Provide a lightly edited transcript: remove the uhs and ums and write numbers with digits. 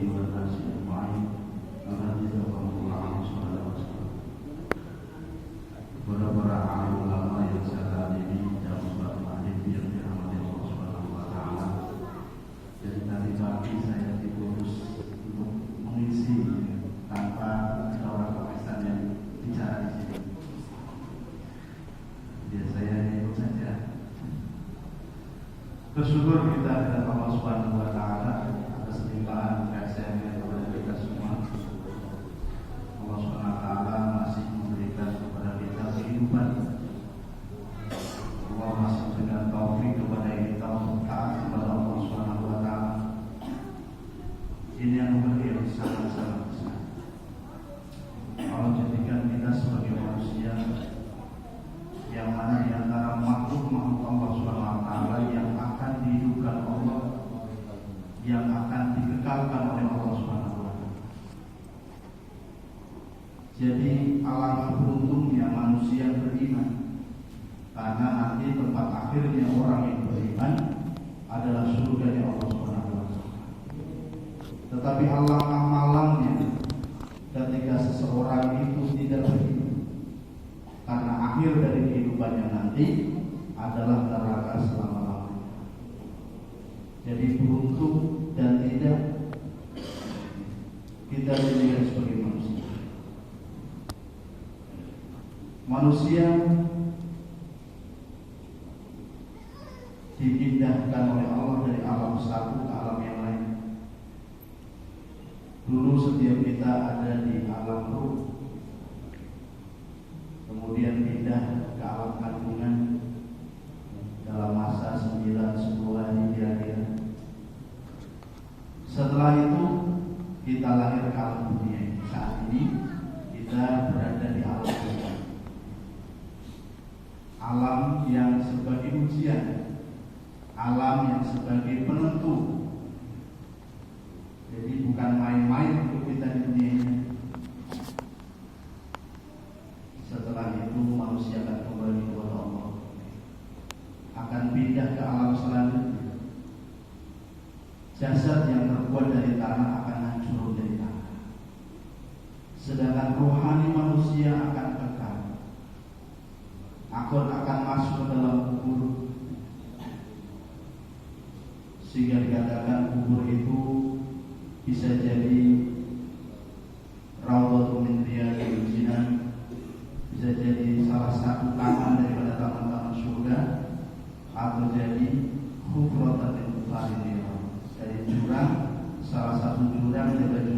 والناس أجمعين الذي ذكره الله صلى الله عليه wasallam. Kepada para alim ulama yang saya hadiri dan ustaz alim yang dirahmati Allah Subhanahu wa taala. Jadi tadi pagi saya diurus untuk mengisi tanpa ada orang pemeriksaan yang bicara di sini. Ya saya ikut saja. Bersyukur kita kepada Allah Subhanahu wa taala atas limpahan kasih-Nya kepada kita semua. Allah Subhanahu wa taala masih memberikan kepada kita kehidupan. Allah masih memberikan taufik kepada kita untuk taat kepada Allah Subhanahu wa taala. Ini yang yang sangat-sangat besar. Allah jadikan kita sebagai manusia yang mana di antara makhluk Allah Subhanahu wa taala yang akan dihidupkan Allah, yang akan dikekalkan oleh Allah Subhanahu wa taala. Jadi alangkah beruntungnya manusia beriman, karena nanti tempat akhirnya orang yang beriman adalah surga di Allah Subhanahu wa taala. Tetapi alangkah malangnya ketika seseorang itu tidak beriman, karena akhir dari kehidupannya nanti adalah neraka selama-lamanya. Jadi beruntung dan tidak kita dilihat sebagai manusia. Manusia dipindahkan oleh Allah dari alam satu ke alam yang lain. Dulu setiap kita ada di alam ruh, kemudian pindah ke alam kandungan dalam masa 9-10 hari kira-kira. Setelah itu kita lahir ke alam dunia. Saat ini kita berada di alam dunia, alam yang sebagai ujian, alam yang sebagai penentu. Jadi bukan main-main untuk kita di dunia ini. Setelah itu manusia akan kembali kepada Allah, akan pindah ke alam selanjutnya. Jasad yang terbuat dari tanah akan hancur dari tanah, sedangkan rohani manusia akan kekal, akan masuk ke dalam kubur. Sehingga dikatakan kubur itu bisa jadi raudhatun min riyadil jinan, bisa jadi salah satu taman daripada taman-taman surga, atau jadi hufratan min faridin, dari jurang, salah satu jurang daripada